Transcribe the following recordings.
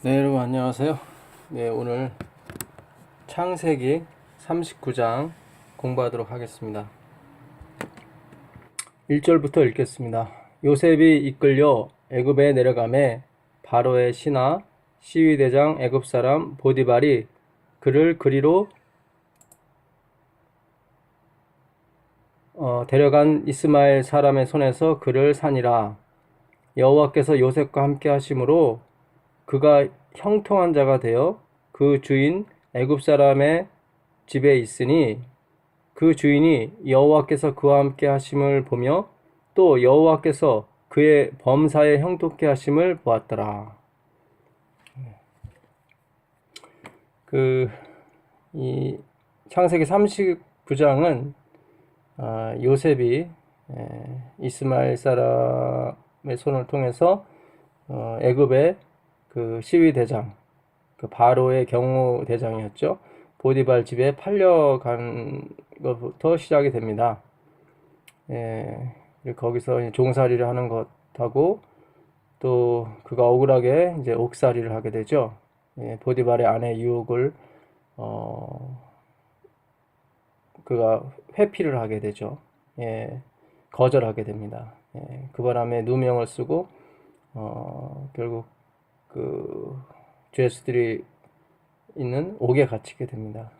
네, 여러분 안녕하세요. 네, 오늘 창세기 39장 공부하도록 하겠습니다. 1절부터 읽겠습니다. 요셉이 이끌려 애굽에 내려가매 바로의 신하 시위대장 애굽 사람 보디발이 그를 그리로 데려간 이스마엘 사람의 손에서 그를 산이라. 여호와께서 요셉과 함께 하심으로 그가 형통한 자가 되어 그 주인 애굽 사람의 집에 있으니 그 주인이 여호와께서 그와 함께 하심을 보며 또 여호와께서 그의 범사에 형통케 하심을 보았더라. 이 창세기 39장은 요셉이 이스마엘 사람의 손을 통해서 애굽의 그 시위 대장, 그 바로의 경호 대장이었죠. 보디발 집에 팔려간 것부터 시작이 됩니다. 거기서 종살이를 하는 것하고 또 그가 억울하게 이제 옥살이를 하게 되죠. 보디발의 아내 유혹을 그가 회피를 하게 되죠. 거절하게 됩니다. 그 바람에 누명을 쓰고 결국 그 죄수들이 있는 옥에 갇히게 됩니다.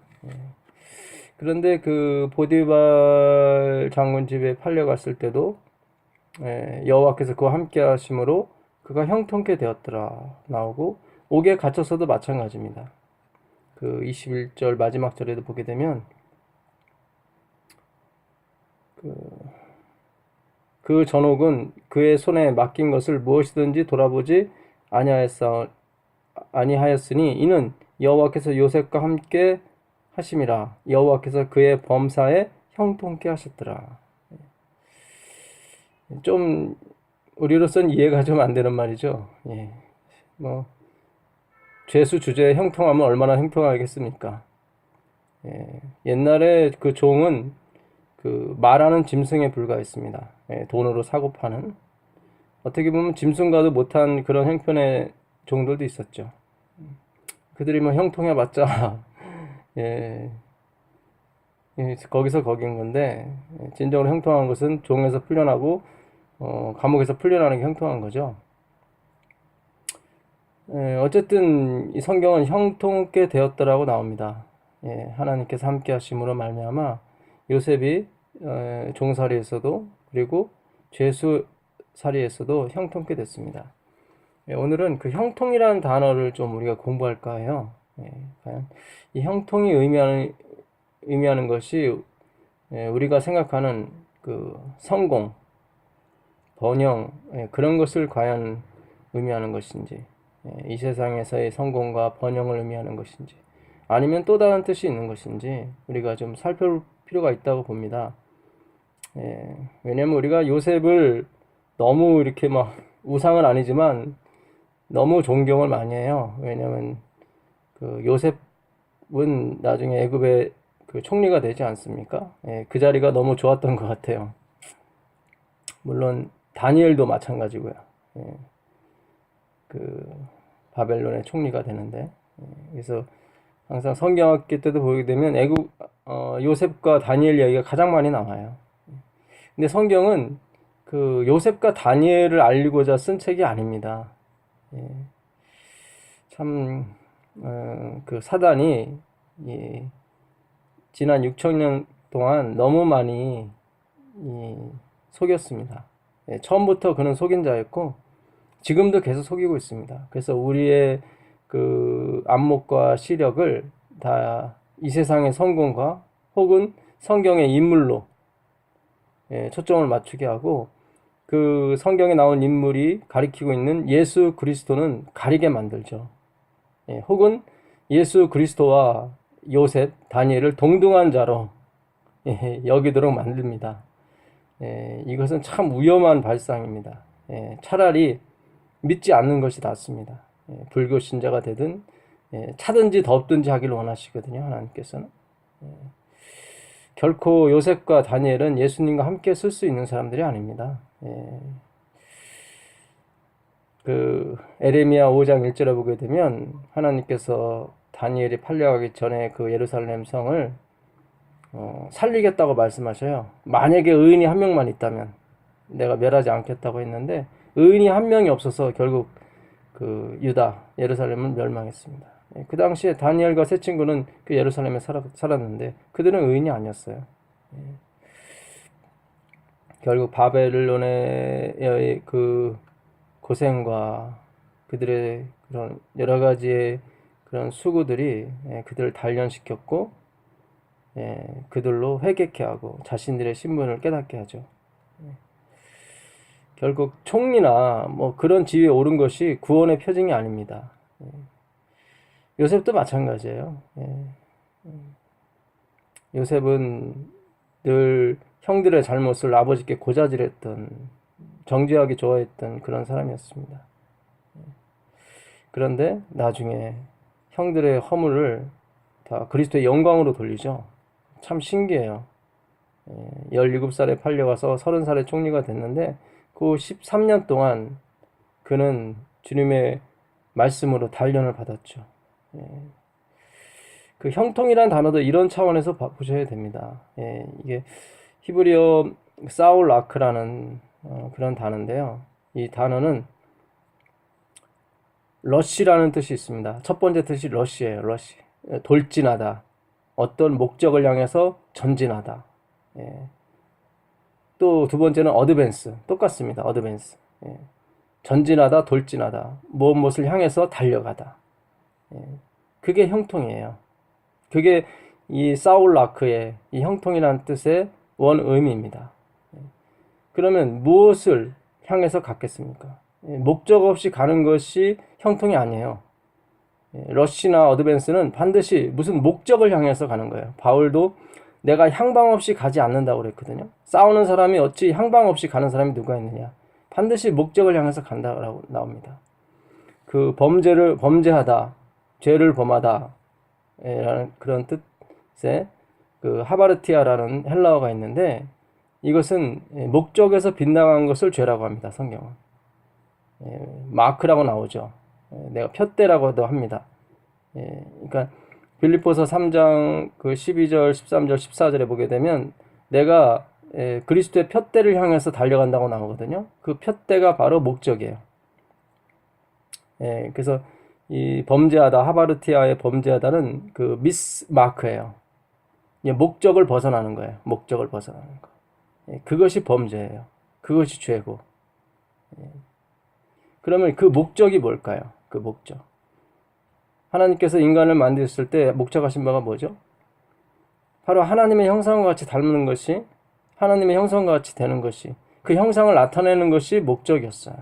그런데 그 보디발 장군 집에 팔려갔을 때도 여호와께서 그와 함께 하심으로 그가 형통케 되었더라 나오고, 옥에 갇혀서도 마찬가지입니다. 그 21절 마지막 절에도 보게 되면 그 전옥은 그의 손에 맡긴 것을 무엇이든지 돌아보지 아니하였으니 이는 여호와께서 요셉과 함께 하심이라. 여호와께서 그의 범사에 형통케 하셨더라. 좀 우리로서는 이해가 좀 안 되는 말이죠. 죄수 주제에 형통하면 얼마나 형통하겠습니까? 옛날에 그 종은 그 말하는 짐승에 불과했습니다. 돈으로 사고 파는, 어떻게 보면 짐승과도 못한 그런 형편의 종들도 있었죠. 그들이 뭐 형통해봤자 거기서 거긴 건데, 진정으로 형통한 것은 종에서 풀려나고 감옥에서 풀려나는 게 형통한 거죠. 어쨌든 이 성경은 형통케 되었더라고 나옵니다. 하나님께서 함께 하심으로 말미암아 요셉이 종살이에서도 그리고 죄수살이에서도 형통케 됐습니다. 오늘은 그 형통이라는 단어를 좀 우리가 공부할까 해요. 과연 이 형통이 의미하는 것이 우리가 생각하는 그 성공, 번영, 그런 것을 과연 의미하는 것인지, 이 세상에서의 성공과 번영을 의미하는 것인지, 아니면 또 다른 뜻이 있는 것인지 우리가 좀 살펴볼 필요가 있다고 봅니다. 왜냐면 우리가 요셉을 너무 이렇게 막, 우상은 아니지만 너무 존경을 많이 해요. 왜냐면 그 요셉은 나중에 애굽의 그 총리가 되지 않습니까? 그 자리가 너무 좋았던 것 같아요. 물론 다니엘도 마찬가지고요. 그 바벨론의 총리가 되는데, 그래서 항상 성경학교 때도 보게 되면 요셉과 다니엘 이야기가 가장 많이 나와요. 근데 성경은 그 요셉과 다니엘을 알리고자 쓴 책이 아닙니다. 참 그 사단이 지난 6천년 동안 너무 많이 속였습니다. 처음부터 그는 속인 자였고 지금도 계속 속이고 있습니다. 그래서 우리의 그 안목과 시력을 다 이 세상의 성공과 혹은 성경의 인물로 초점을 맞추게 하고, 그 성경에 나온 인물이 가리키고 있는 예수 그리스도는 가리게 만들죠. 혹은 예수 그리스도와 요셉, 다니엘을 동등한 자로 여기도록 만듭니다. 이것은 참 위험한 발상입니다. 차라리 믿지 않는 것이 낫습니다. 불교 신자가 되든 차든지 덥든지 하기를 원하시거든요, 하나님께서는. 결코 요셉과 다니엘은 예수님과 함께 쓸 수 있는 사람들이 아닙니다. 그 에레미야 5장 1절에 보게 되면 하나님께서 다니엘이 팔려가기 전에 그 예루살렘 성을 살리겠다고 말씀하셔요. 만약에 의인이 한 명만 있다면 내가 멸하지 않겠다고 했는데 의인이 한 명이 없어서 결국 그 유다 예루살렘은 멸망했습니다. 그 당시에 다니엘과 세 친구는 그 예루살렘에 살았는데 그들은 의인이 아니었어요. 결국 바벨론의 그 고생과 그들의 그런 여러 가지의 그런 수고들이 그들을 단련시켰고 그들로 회개케 하고 자신들의 신분을 깨닫게 하죠. 결국 총리나 뭐 그런 지위에 오른 것이 구원의 표징이 아닙니다. 요셉도 마찬가지예요. 요셉은 늘 형들의 잘못을 아버지께 고자질했던, 정죄하기 좋아했던 그런 사람이었습니다. 그런데 나중에 형들의 허물을 다 그리스도의 영광으로 돌리죠. 참 신기해요. 17살에 팔려가서 30살에 총리가 됐는데 그 13년 동안 그는 주님의 말씀으로 단련을 받았죠. 그 형통이라는 단어도 이런 차원에서 보셔야 됩니다. 이게 히브리어 사울 아크라는 그런 단어인데요. 이 단어는 러쉬라는 뜻이 있습니다. 첫 번째 뜻이 러쉬예요. 러쉬. 돌진하다. 어떤 목적을 향해서 전진하다. 또 두 번째는 어드밴스. 똑같습니다. 어드밴스. 전진하다, 돌진하다. 무엇을 향해서 달려가다. 그게 형통이에요. 그게 이 사울 라크의 이 형통이라는 뜻의 원 의미입니다. 그러면 무엇을 향해서 갔겠습니까? 목적 없이 가는 것이 형통이 아니에요. 러쉬나 어드밴스는 반드시 무슨 목적을 향해서 가는 거예요. 바울도 내가 향방 없이 가지 않는다고 그랬거든요. 싸우는 사람이 어찌 향방 없이 가는 사람이 누가 있느냐. 반드시 목적을 향해서 간다라고 나옵니다. 그 범죄하다, 죄를 범하다 라는 그런 뜻의 그 하바르티아라는 헬라어가 있는데 이것은 목적에서 빗나간 것을 죄라고 합니다. 성경은. 마크라고 나오죠. 내가 푯대라고도 합니다. 그러니까 빌립보서 3장 그 12절, 13절, 14절에 보게 되면 내가 그리스도의 푯대를 향해서 달려간다고 나오거든요. 그 푯대가 바로 목적이에요. 그래서 이 범죄하다, 하바르티아의 범죄하다는 그 미스 마크예요. 목적을 벗어나는 거예요. 목적을 벗어나는 거. 그것이 범죄예요. 그것이 죄고. 그러면 그 목적이 뭘까요? 그 목적. 하나님께서 인간을 만드셨을 때 목적하신 바가 뭐죠? 바로 하나님의 형상과 같이 닮는 것이, 하나님의 형상과 같이 되는 것이, 그 형상을 나타내는 것이 목적이었어요.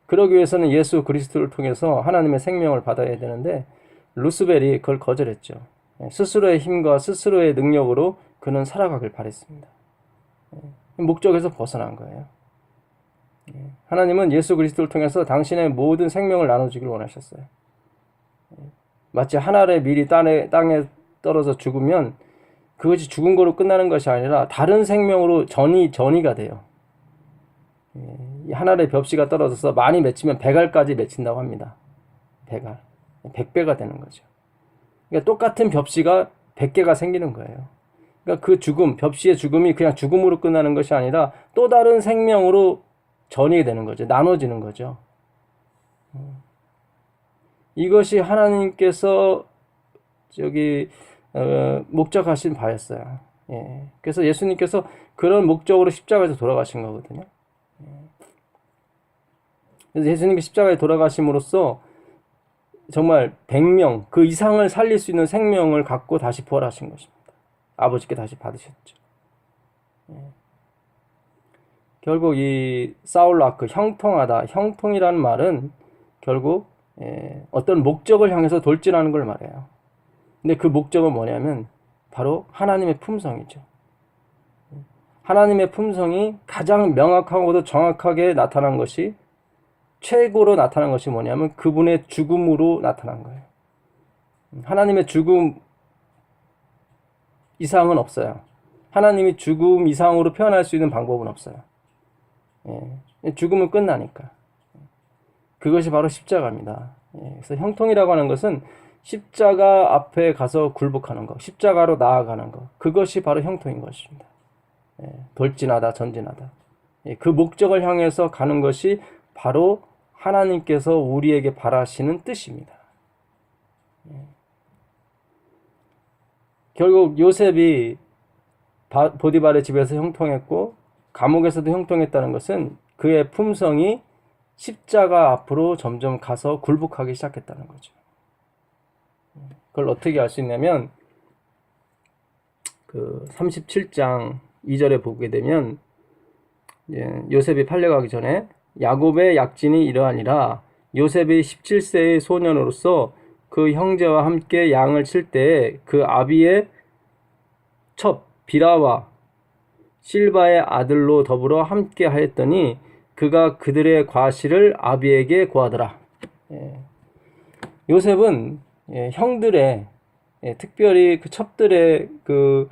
그러기 위해서는 예수 그리스도를 통해서 하나님의 생명을 받아야 되는데 루스벨이 그걸 거절했죠. 스스로의 힘과 스스로의 능력으로 그는 살아가길 바랬습니다. 목적에서 벗어난 거예요. 하나님은 예수 그리스도를 통해서 당신의 모든 생명을 나눠주길 원하셨어요. 마치 한 알의 밀이 땅에 떨어져 죽으면 그것이 죽은 거로 끝나는 것이 아니라 다른 생명으로 전이가 돼요. 한 알의 벽시가 떨어져서 많이 맺히면 100알까지 맺힌다고 합니다. 100알. 100배가 되는 거죠. 그러니까 똑같은 벽시가 100개가 생기는 거예요. 그러니까 그 죽음, 벽시의 죽음이 그냥 죽음으로 끝나는 것이 아니라 또 다른 생명으로 전이 되는 거죠. 나눠지는 거죠. 이것이 하나님께서 목적하신 바였어요. 그래서 예수님께서 그런 목적으로 십자가에서 돌아가신 거거든요. 그래서 예수님이 십자가에 돌아가심으로써 정말 100명, 그 이상을 살릴 수 있는 생명을 갖고 다시 부활하신 것입니다. 아버지께 다시 받으셨죠. 결국 이 사울 아크, 형통하다, 형통이라는 말은 결국 어떤 목적을 향해서 돌진하는 걸 말해요. 근데 그 목적은 뭐냐면 바로 하나님의 품성이죠. 하나님의 품성이 가장 명확하고도 정확하게 나타난 것이, 최고로 나타난 것이 뭐냐면 그분의 죽음으로 나타난 거예요. 하나님의 죽음 이상은 없어요. 하나님이 죽음 이상으로 표현할 수 있는 방법은 없어요. 죽으면 끝나니까. 그것이 바로 십자가입니다. 그래서 형통이라고 하는 것은 십자가 앞에 가서 굴복하는 것, 십자가로 나아가는 것, 그것이 바로 형통인 것입니다. 돌진하다, 전진하다. 그 목적을 향해서 가는 것이 바로 하나님께서 우리에게 바라시는 뜻입니다. 결국 요셉이 보디발의 집에서 형통했고 감옥에서도 형통했다는 것은 그의 품성이 십자가 앞으로 점점 가서 굴복하기 시작했다는 거죠. 그걸 어떻게 알 수 있냐면 그 37장 2절에 보게 되면 요셉이 팔려가기 전에 야곱의 약진이 이러하니라. 요셉이 17세의 소년으로서 그 형제와 함께 양을 칠 때에 그 아비의 첩 비라와 실바의 아들로 더불어 함께 하였더니 그가 그들의 과실을 아비에게 고하더라. 요셉은 형들의 특별히 그 첩들의 그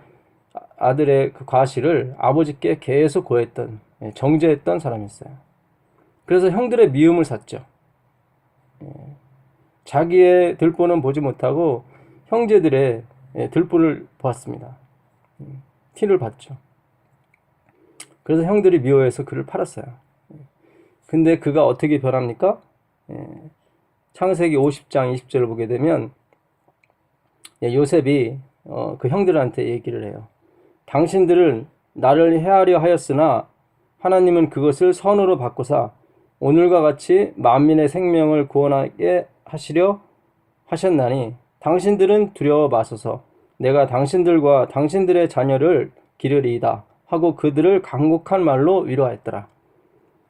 아들의 그 과실을 아버지께 계속 고했던 정죄했던 사람이었어요. 그래서 형들의 미움을 샀죠. 자기의 들보는 보지 못하고 형제들의 들보를 보았습니다. 티를 봤죠. 그래서 형들이 미워해서 그를 팔았어요. 근데 그가 어떻게 변합니까? 창세기 50장 20절을 보게 되면 요셉이 그 형들한테 얘기를 해요. 당신들은 나를 해하려 하였으나 하나님은 그것을 선으로 바꾸사 오늘과 같이 만민의 생명을 구원하게 하시려 하셨나니 당신들은 두려워 마소서. 내가 당신들과 당신들의 자녀를 기르리이다 하고 그들을 간곡한 말로 위로하였더라.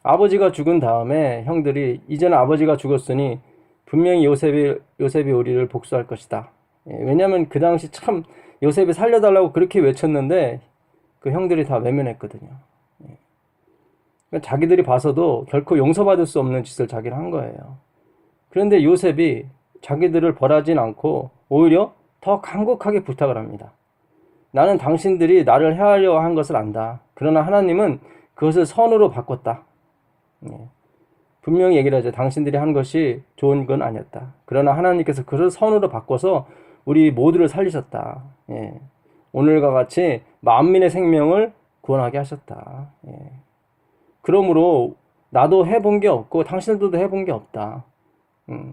아버지가 죽은 다음에 형들이 이제는 아버지가 죽었으니 분명히 요셉이 우리를 복수할 것이다. 왜냐하면 그 당시 참 요셉이 살려달라고 그렇게 외쳤는데 그 형들이 다 외면했거든요. 자기들이 봐서도 결코 용서받을 수 없는 짓을 자기는 한 거예요. 그런데 요셉이 자기들을 벌하진 않고 오히려 더 간곡하게 부탁을 합니다. 나는 당신들이 나를 해하려 한 것을 안다. 그러나 하나님은 그것을 선으로 바꿨다. 분명히 얘기를 하죠. 당신들이 한 것이 좋은 건 아니었다. 그러나 하나님께서 그것을 선으로 바꿔서 우리 모두를 살리셨다. 오늘과 같이 만민의 생명을 구원하게 하셨다. 그러므로 나도 해본 게 없고 당신들도 해본 게 없다.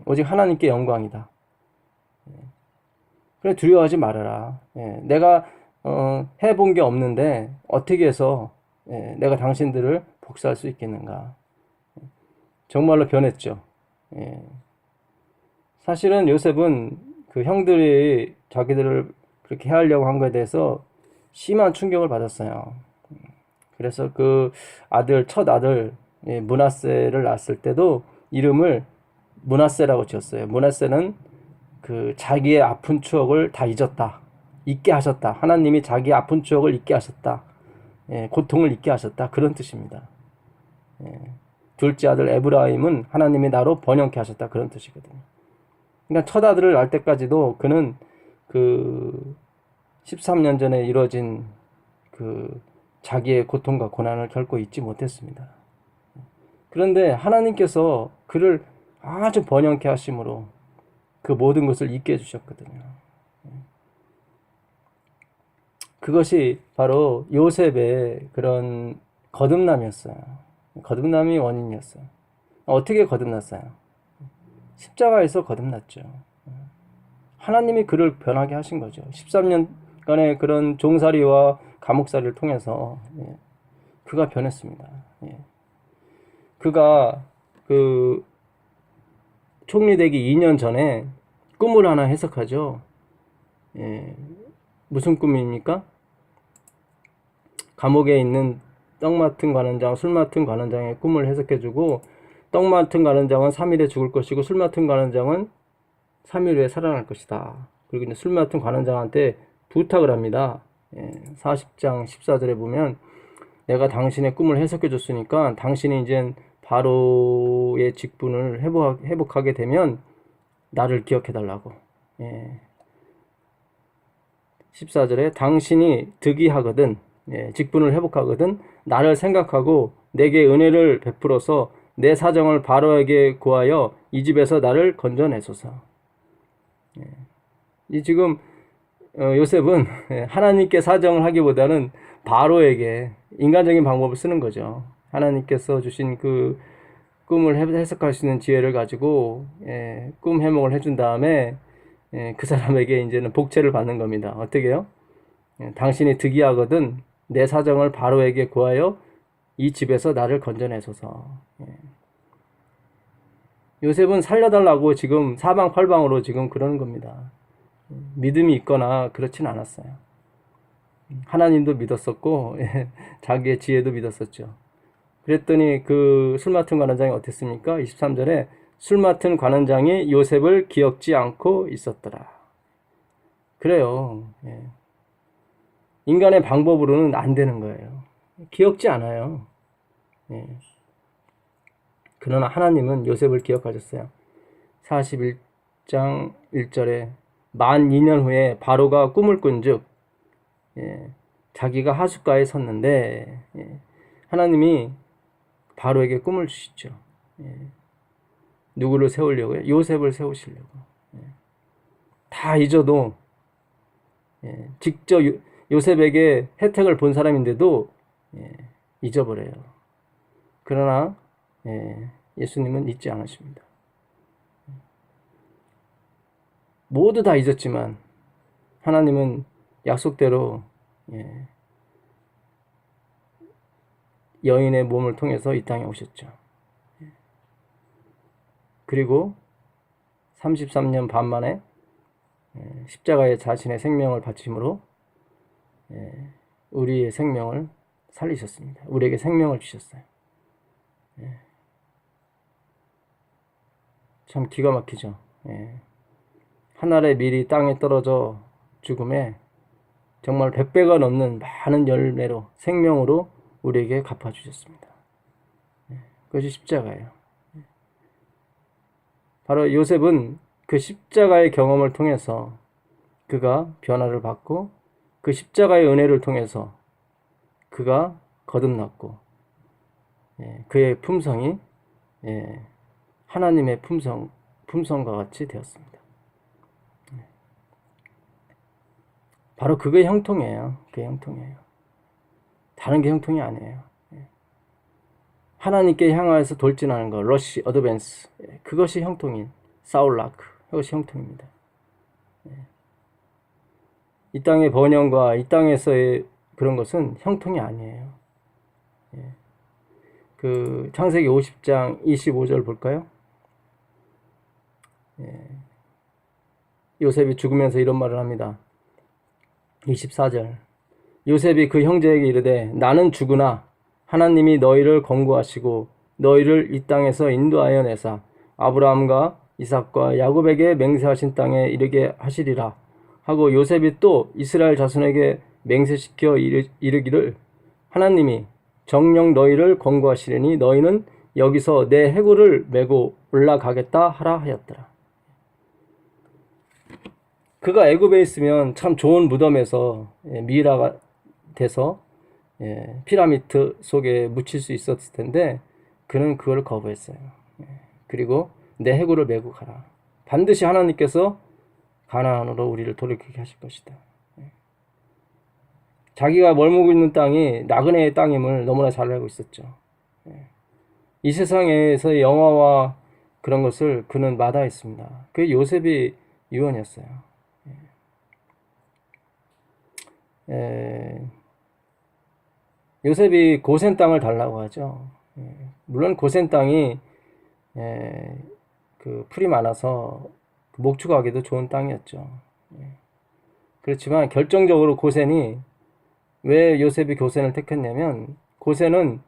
오직 하나님께 영광이다. 그래 두려워하지 말아라. 내가 해본 게 없는데 어떻게 해서 내가 당신들을 복수할 수 있겠는가. 정말로 변했죠. 사실은 요셉은 그 형들이 자기들을 그렇게 해하려고 한 것에 대해서 심한 충격을 받았어요. 그래서 그 첫 아들 므낫세를 낳았을 때도 이름을 므낫세라고 지었어요. 므낫세는 그 자기의 아픈 추억을 다 잊게 하셨다. 하나님이 자기의 아픈 추억을 잊게 하셨다. 고통을 잊게 하셨다. 그런 뜻입니다. 둘째 아들 에브라임은 하나님이 나로 번영케 하셨다. 그런 뜻이거든요. 그러니까 첫 아들을 낳을 때까지도 그는 그 13년 전에 이루어진 그 자기의 고통과 고난을 결코 잊지 못했습니다. 그런데 하나님께서 그를 아주 번영케 하심으로 그 모든 것을 잊게 해주셨거든요. 그것이 바로 요셉의 그런 거듭남이었어요. 거듭남이 원인이었어요. 어떻게 거듭났어요? 십자가에서 거듭났죠. 하나님이 그를 변하게 하신 거죠. 13년간의 그런 종살이와 감옥살이를 통해서 그가 변했습니다. 그가 그 총리 되기 2년 전에 꿈을 하나 해석하죠. 무슨 꿈입니까? 감옥에 있는 떡 맡은 관원장, 술 맡은 관원장의 꿈을 해석해주고 떡 맡은 관원장은 3일에 죽을 것이고 술 맡은 관원장은 3일 후에 살아날 것이다. 그리고 이제 술 맡은 관원장한테 부탁을 합니다. 40장 14절에 보면 내가 당신의 꿈을 해석해 줬으니까 당신이 이제 바로의 직분을 회복하게 되면 나를 기억해 달라고. 14절에 당신이 득이하거든 직분을 회복하거든 나를 생각하고 내게 은혜를 베풀어서 내 사정을 바로에게 구하여 이 집에서 나를 건져내소서. 이 지금 요셉은 하나님께 사정을 하기보다는 바로에게 인간적인 방법을 쓰는 거죠. 하나님께서 주신 그 꿈을 해석할 수 있는 지혜를 가지고 꿈 해몽을 해준 다음에 그 사람에게 이제는 복채를 받는 겁니다. 어떻게 해요? 당신이 득이하거든 내 사정을 바로에게 구하여 이 집에서 나를 건져내소서. 요셉은 살려달라고 지금 사방팔방으로 지금 그러는 겁니다. 믿음이 있거나 그렇진 않았어요. 하나님도 믿었었고 자기의 지혜도 믿었었죠. 그랬더니 그 술 맡은 관원장이 어땠습니까? 23절에 술 맡은 관원장이 요셉을 기억지 않고 있었더라. 그래요. 인간의 방법으로는 안 되는 거예요. 기억지 않아요. 그러나 하나님은 요셉을 기억하셨어요. 41장 1절에 만 2년 후에 바로가 꿈을 꾼즉 자기가 하숫가에 섰는데 하나님이 바로에게 꿈을 주시죠. 누구를 세우려고요? 요셉을 세우시려고. 다 잊어도 직접 요셉에게 혜택을 본 사람인데도 잊어버려요. 그러나 예수님은 잊지 않으십니다. 모두 다 잊었지만 하나님은 약속대로 여인의 몸을 통해서 이 땅에 오셨죠. 그리고 33년 반 만에 십자가에 자신의 생명을 바침으로 우리의 생명을 살리셨습니다. 우리에게 생명을 주셨어요. 참 기가 막히죠. 한 알의 밀이 땅에 떨어져 죽음에 정말 100배가 넘는 많은 열매로 생명으로 우리에게 갚아주셨습니다. 그것이 십자가예요. 바로 요셉은 그 십자가의 경험을 통해서 그가 변화를 받고 그 십자가의 은혜를 통해서 그가 거듭났고 그의 품성이 하나님의 품성과 같이 되었습니다. 바로 그게 형통이에요. 그게 형통이에요. 다른 게 형통이 아니에요. 하나님께 향하여서 돌진하는 것, 러시 어드밴스, 그것이 형통인 사울라크, 그것이 형통입니다. 이 땅의 번영과 이 땅에서의 그런 것은 형통이 아니에요. 그 창세기 50장 25절 볼까요? 요셉이 죽으면서 이런 말을 합니다. 24절 요셉이 그 형제에게 이르되 나는 죽으나 하나님이 너희를 권고하시고 너희를 이 땅에서 인도하여 내사 아브라함과 이삭과 야곱에게 맹세하신 땅에 이르게 하시리라 하고 요셉이 또 이스라엘 자손에게 맹세시켜 이르기를 하나님이 정녕 너희를 권고하시리니 너희는 여기서 내 해골을 메고 올라가겠다 하라 하였더라. 그가 애굽에 있으면 참 좋은 무덤에서 미이라가 돼서 피라미드 속에 묻힐 수 있었을 텐데 그는 그걸 거부했어요. 그리고 내 해골을 메고 가라. 반드시 하나님께서 가나안으로 우리를 돌이키게 하실 것이다. 자기가 멀무고 있는 땅이 나그네의 땅임을 너무나 잘 알고 있었죠. 이 세상에서의 영화와 그런 것을 그는 마다했습니다. 그게 요셉이 유언이었어요. 요셉이 고센 땅을 달라고 하죠. 물론 고센 땅이 그 풀이 많아서 목축하기도 좋은 땅이었죠. 그렇지만 결정적으로 고센이 왜 요셉이 고센을 택했냐면 고센은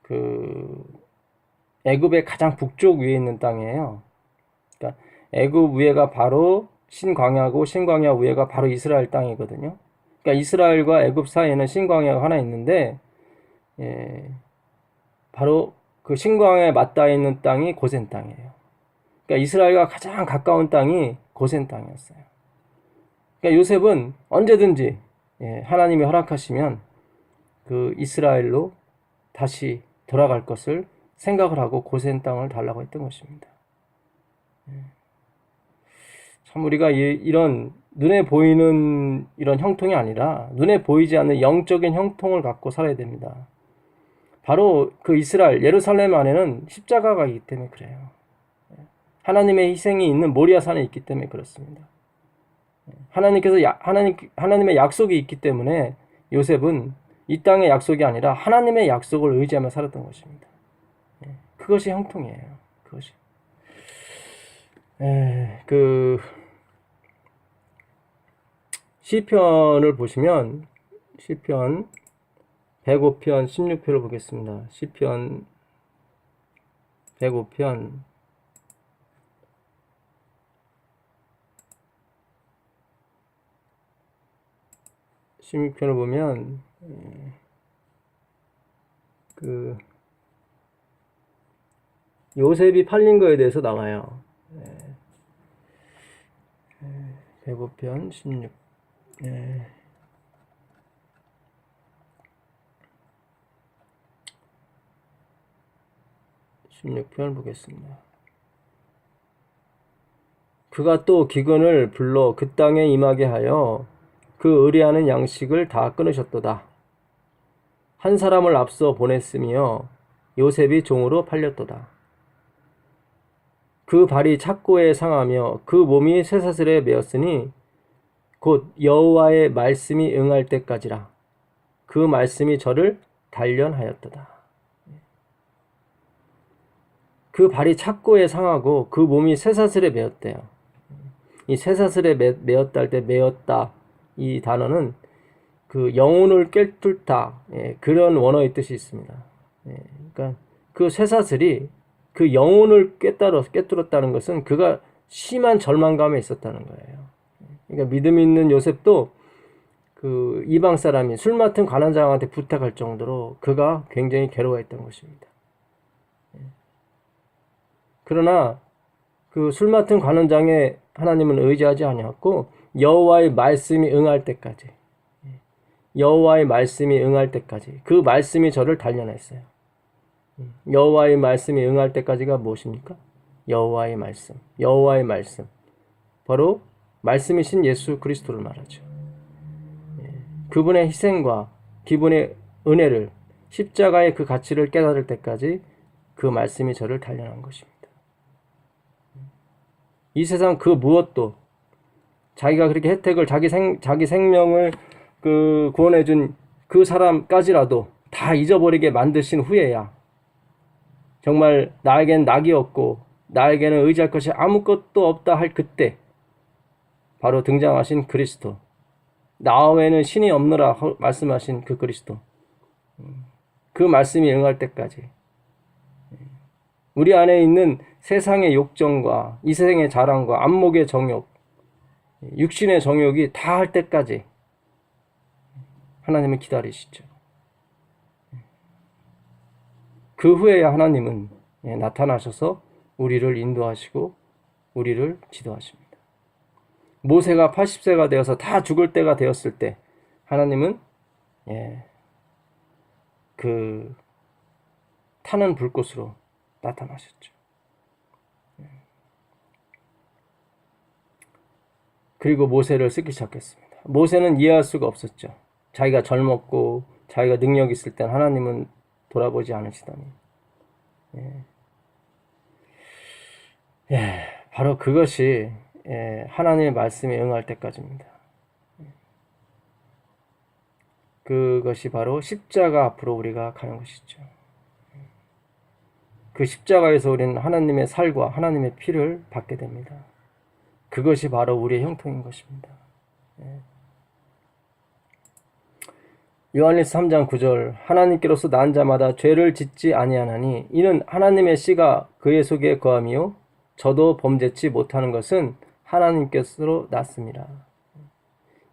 그 애굽의 가장 북쪽 위에 있는 땅이에요. 그러니까 애굽 위에가 바로 신광야고 신광야 위에가 바로 이스라엘 땅이거든요. 그러니까 이스라엘과 애굽 사이에는 신광야가 하나 있는데 바로 그 신광야에 맞닿아 있는 땅이 고센 땅이에요. 그러니까 이스라엘과 가장 가까운 땅이 고센 땅이었어요. 그러니까 요셉은 언제든지 하나님이 허락하시면 그 이스라엘로 다시 돌아갈 것을 생각을 하고 고센 땅을 달라고 했던 것입니다. 참 우리가 이런 눈에 보이는 이런 형통이 아니라 눈에 보이지 않는 영적인 형통을 갖고 살아야 됩니다. 바로 그 이스라엘, 예루살렘 안에는 십자가가 있기 때문에 그래요. 하나님의 희생이 있는 모리아산에 있기 때문에 그렇습니다. 하나님께서 하나님의 약속이 있기 때문에 요셉은 이 땅의 약속이 아니라 하나님의 약속을 의지하며 살았던 것입니다. 그것이 형통이에요. 그것이. 그 시편을 보시면 시편 105편 16표를 보겠습니다. 시편 105편 16편을 보면 그 요셉이 팔린 거에 대해서 나와요. 105편 16. 16편 보겠습니다. 그가 또 기근을 불러 그 땅에 임하게 하여 그 의뢰하는 양식을 다 끊으셨도다. 한 사람을 앞서 보냈으며 요셉이 종으로 팔렸도다. 그 발이 착고에 상하며 그 몸이 쇠사슬에 매었으니 곧 여호와의 말씀이 응할 때까지라. 그 말씀이 저를 단련하였도다. 그 발이 착고에 상하고 그 몸이 쇠사슬에 매었대요. 이 쇠사슬에 매었다 할 때 매었다 이 단어는 그 영혼을 꿰뚫다 그런 원어의 뜻이 있습니다. 그러니까 그 쇠사슬이 그 영혼을 꿰뚫었다는 것은 그가 심한 절망감에 있었다는 거예요. 그러니까 믿음 있는 요셉도 그 이방 사람이 술 맡은 관원장한테 부탁할 정도로 그가 굉장히 괴로워했던 것입니다. 그러나 그 술 맡은 관원장의 하나님은 의지하지 아니었고 여호와의 말씀이 응할 때까지 여호와의 말씀이 응할 때까지 그 말씀이 저를 단련했어요. 여호와의 말씀이 응할 때까지가 무엇입니까? 여호와의 말씀. 여호와의 말씀. 바로 말씀이신 예수 그리스도를 말하죠. 그분의 희생과 그분의 은혜를 십자가의 그 가치를 깨달을 때까지 그 말씀이 저를 단련한 것입니다. 이 세상 그 무엇도 자기가 그렇게 혜택을 자기 생명을 그 구원해준 그 사람까지라도 다 잊어버리게 만드신 후에야 정말 나에겐 낙이 없고 나에게는 의지할 것이 아무것도 없다 할 그때 바로 등장하신 그리스도, 나 외에는 신이 없느라 말씀하신 그 그리스도, 그 말씀이 응할 때까지 우리 안에 있는 세상의 욕정과 이 세상의 자랑과 안목의 정욕, 육신의 정욕이 다 할 때까지 하나님은 기다리시죠. 그 후에야 하나님은 나타나셔서 우리를 인도하시고 우리를 지도하십니다. 모세가 80세가 되어서 다 죽을 때가 되었을 때 하나님은 그 타는 불꽃으로 나타나셨죠. 그리고 모세를 쓰기 시작했습니다. 모세는 이해할 수가 없었죠. 자기가 젊었고 자기가 능력 있을 땐 하나님은 돌아보지 않으시더니 바로 그것이 하나님의 말씀에 응할 때까지입니다. 그것이 바로 십자가 앞으로 우리가 가는 것이죠. 그 십자가에서 우리는 하나님의 살과 하나님의 피를 받게 됩니다. 그것이 바로 우리의 형통인 것입니다. 요한일서 3장 9절 하나님께로서 난 자마다 죄를 짓지 아니하나니 이는 하나님의 씨가 그의 속에 거함이요 저도 범죄치 못하는 것은 하나님께서로 났습니다.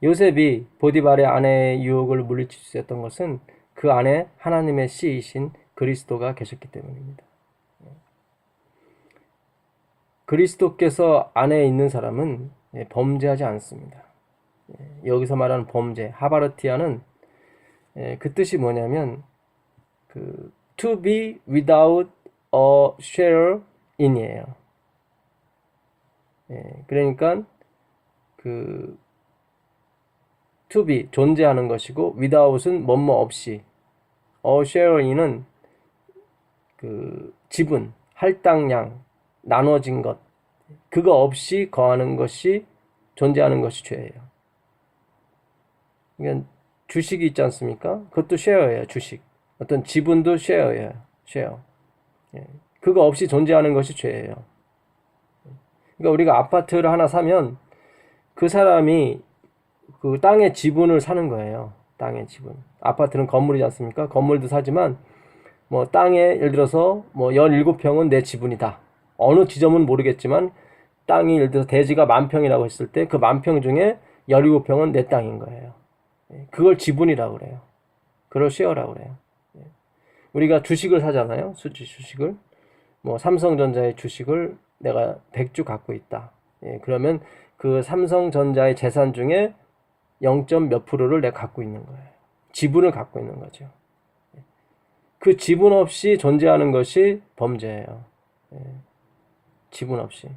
요셉이 보디발의 아내의 유혹을 물리칠 수 있었던 것은 그 안에 하나님의 씨이신 그리스도가 계셨기 때문입니다. 그리스도께서 안에 있는 사람은 범죄하지 않습니다. 여기서 말하는 범죄, 하바르티아는 그 뜻이 뭐냐면 to be without a share in이에요. 그러니까 to be 존재하는 것이고 without은 뭐뭐 없이, a share in은 지분, 할당량, 나눠진 것, 그거 없이 거하는 것이, 존재하는 것이 죄예요. 그러니까 주식이 있지 않습니까? 그것도 쉐어예요. 주식. 어떤 지분도 쉐어예요. 쉐어. 그거 없이 존재하는 것이 죄예요. 그러니까 우리가 아파트를 하나 사면 그 사람이 그 땅의 지분을 사는 거예요. 땅의 지분. 아파트는 건물이지 않습니까? 건물도 사지만 뭐 땅에 예를 들어서 뭐 17평은 내 지분이다. 어느 지점은 모르겠지만 땅이 예를 들어서 대지가 10,000평이라고 했을 때 그 10,000평 중에 17평은 내 땅인 거예요. 그걸 지분이라고 그래요. 그걸 쉐어라고 그래요. 우리가 주식을 사잖아요. 주식을. 뭐 삼성전자의 주식을 내가 100주 갖고 있다. 그러면 그 삼성전자의 재산 중에 0. 몇 %를 내가 갖고 있는 거예요. 지분을 갖고 있는 거죠. 그 지분 없이 존재하는 것이 범죄예요. 지분 없이.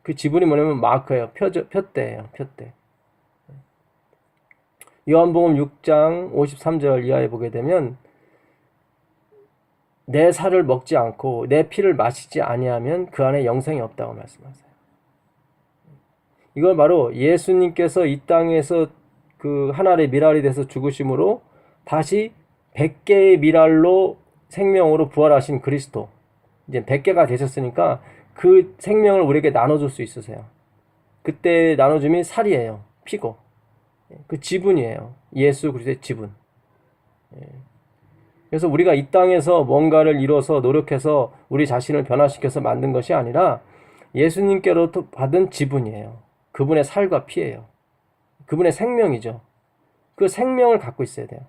그 지분이 뭐냐면 마크예요. 표대예요. 표대. 요한복음 6장 53절 이하에 보게 되면 내 살을 먹지 않고 내 피를 마시지 아니하면 그 안에 영생이 없다고 말씀하세요. 이걸 바로 예수님께서 이 땅에서 그 한 알의 밀알이 돼서 죽으심으로 다시 100개의 밀알로 생명으로 부활하신 그리스도, 이제 100개가 되셨으니까 그 생명을 우리에게 나눠줄 수 있으세요. 그때 나눠줌이 살이에요. 피고. 그 지분이에요. 예수 그리스도의 지분. 그래서 우리가 이 땅에서 뭔가를 이뤄서 노력해서 우리 자신을 변화시켜서 만든 것이 아니라 예수님께로부터 받은 지분이에요. 그분의 살과 피예요. 그분의 생명이죠. 그 생명을 갖고 있어야 돼요.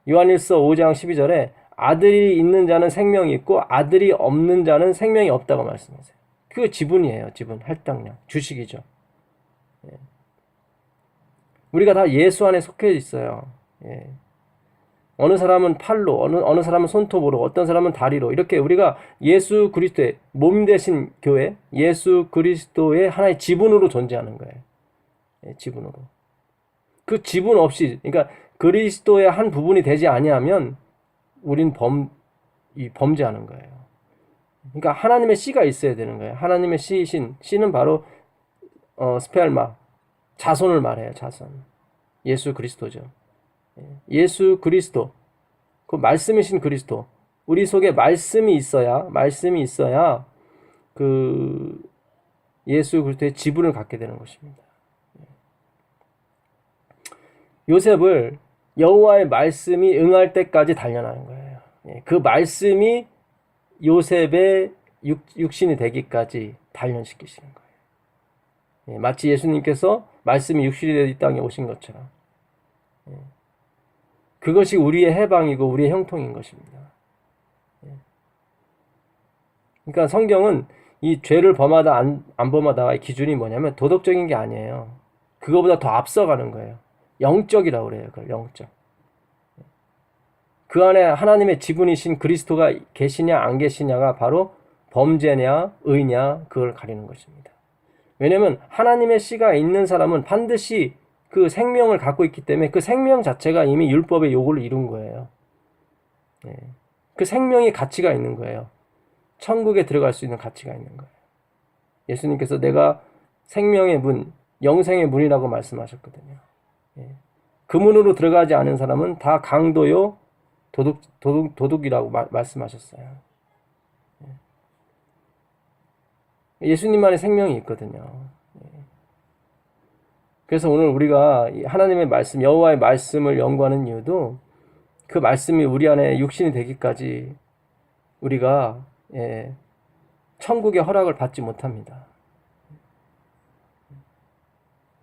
요한일서 5장 12절에 아들이 있는 자는 생명이 있고 아들이 없는 자는 생명이 없다고 말씀하세요. 그게 지분이에요. 지분, 할당량, 주식이죠. 우리가 다 예수 안에 속해 있어요. 어느 사람은 팔로, 어느 사람은 손톱으로, 어떤 사람은 다리로, 이렇게 우리가 예수 그리스도의 몸 되신 교회, 예수 그리스도의 하나의 지분으로 존재하는 거예요. 지분으로. 그 지분 없이, 그러니까 그리스도의 한 부분이 되지 아니하면 우린 범죄하는 거예요. 그러니까 하나님의 씨가 있어야 되는 거예요. 하나님의 씨는 바로 스페알마, 자손을 말해요. 자손. 예수 그리스도죠. 예수 그리스도, 그 말씀이신 그리스도, 우리 속에 말씀이 있어야 그 예수 그리스도의 지분을 갖게 되는 것입니다. 요셉을 여호와의 말씀이 응할 때까지 단련하는 거예요. 그 말씀이 요셉의 육신이 되기까지 단련시키시는 거예요. 마치 예수님께서 말씀이 육신이 되어 이 땅에 오신 것처럼. 그것이 우리의 해방이고 우리의 형통인 것입니다. 그러니까 성경은 이 죄를 범하다 안 범하다의 기준이 뭐냐면 도덕적인 게 아니에요. 그거보다 더 앞서가는 거예요. 영적이라고 그래요. 그걸 영적. 그 안에 하나님의 지분이신 그리스도가 계시냐 안 계시냐가 바로 범죄냐 의냐 그걸 가리는 것입니다. 왜냐하면 하나님의 씨가 있는 사람은 반드시 그 생명을 갖고 있기 때문에 그 생명 자체가 이미 율법의 요구를 이룬 거예요. 그 생명이 가치가 있는 거예요. 천국에 들어갈 수 있는 가치가 있는 거예요. 예수님께서 내가 생명의 문, 영생의 문이라고 말씀하셨거든요. 그 문으로 들어가지 않은 사람은 다 강도요, 도둑이라고 말씀하셨어요. 예수님만의 생명이 있거든요. 그래서 오늘 우리가 하나님의 말씀, 여호와의 말씀을 연구하는 이유도 그 말씀이 우리 안에 육신이 되기까지 우리가 천국의 허락을 받지 못합니다.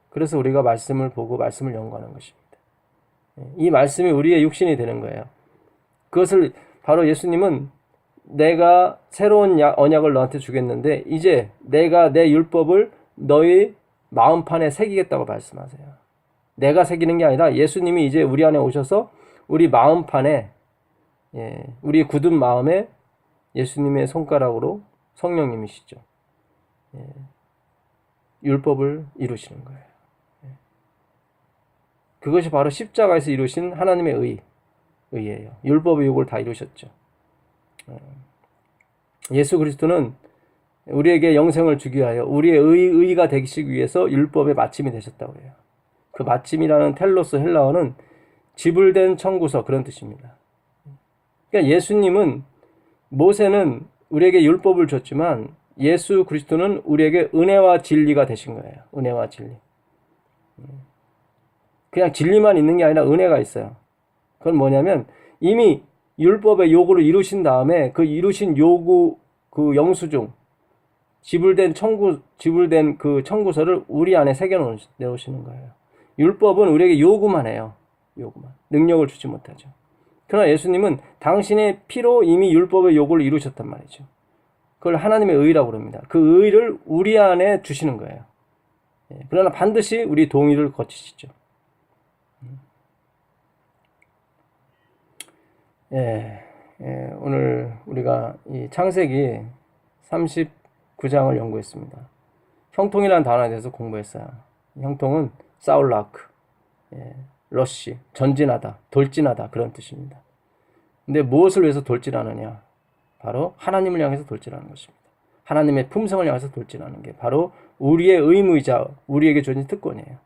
그래서 우리가 말씀을 보고 말씀을 연구하는 것입니다. 이 말씀이 우리의 육신이 되는 거예요. 그것을 바로 예수님은 내가 새로운 언약을 너한테 주겠는데 이제 내가 내 율법을 너희 마음판에 새기겠다고 말씀하세요. 내가 새기는 게 아니라 예수님이 이제 우리 안에 오셔서 우리 마음판에, 우리 굳은 마음에 예수님의 손가락으로 성령님이시죠. 율법을 이루시는 거예요. 그것이 바로 십자가에서 이루신 하나님의 의예요. 율법의 요구를 다 이루셨죠. 예수 그리스도는 우리에게 영생을 주기 위하여 우리의 의가 되시기 위해서 율법의 마침이 되셨다고 해요. 그 마침이라는 텔로스 헬라어는 지불된 청구서, 그런 뜻입니다. 그러니까 예수님은, 모세는 우리에게 율법을 줬지만 예수 그리스도는 우리에게 은혜와 진리가 되신 거예요. 은혜와 진리. 그냥 진리만 있는 게 아니라 은혜가 있어요. 그건 뭐냐면 이미 율법의 요구를 이루신 다음에 그 이루신 요구, 그 영수증, 지불된 그 청구서를 우리 안에 새겨 놓으시는 거예요. 율법은 우리에게 요구만 해요. 요구만. 능력을 주지 못하죠. 그러나 예수님은 당신의 피로 이미 율법의 요구를 이루셨단 말이죠. 그걸 하나님의 의라고 그럽니다. 그 의를 우리 안에 주시는 거예요. 그러나 반드시 우리 동의를 거치시죠. 오늘 우리가 이 창세기 39장을 연구했습니다. 형통이라는 단어에 대해서 공부했어요. 형통은 사울라크, 러쉬, 전진하다, 돌진하다, 그런 뜻입니다. 근데 무엇을 위해서 돌진하느냐? 바로 하나님을 향해서 돌진하는 것입니다. 하나님의 품성을 향해서 돌진하는 게 바로 우리의 의무이자 우리에게 주어진 특권이에요.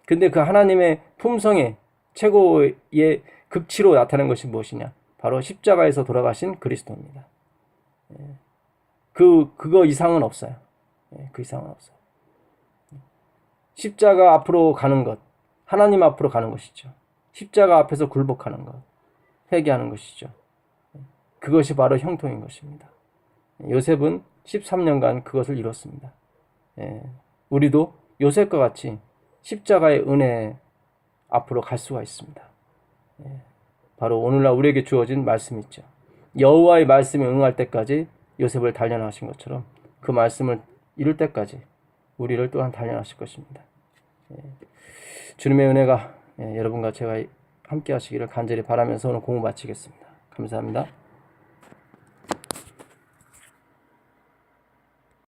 근데 그 하나님의 품성의 최고의 극치로 나타낸 것이 무엇이냐? 바로 십자가에서 돌아가신 그리스도입니다. 그거 이상은 없어요. 그 이상은 없어요. 십자가 앞으로 가는 것, 하나님 앞으로 가는 것이죠. 십자가 앞에서 굴복하는 것, 회개하는 것이죠. 그것이 바로 형통인 것입니다. 요셉은 13년간 그것을 이뤘습니다. 우리도 요셉과 같이 십자가의 은혜 앞으로 갈 수가 있습니다. 바로 오늘날 우리에게 주어진 말씀이 있죠. 여호와의 말씀에 응할 때까지 요셉을 단련하신 것처럼 그 말씀을 이룰 때까지 우리를 또한 단련하실 것입니다. 주님의 은혜가 여러분과 제가 함께 하시기를 간절히 바라면서 오늘 공부 마치겠습니다. 감사합니다.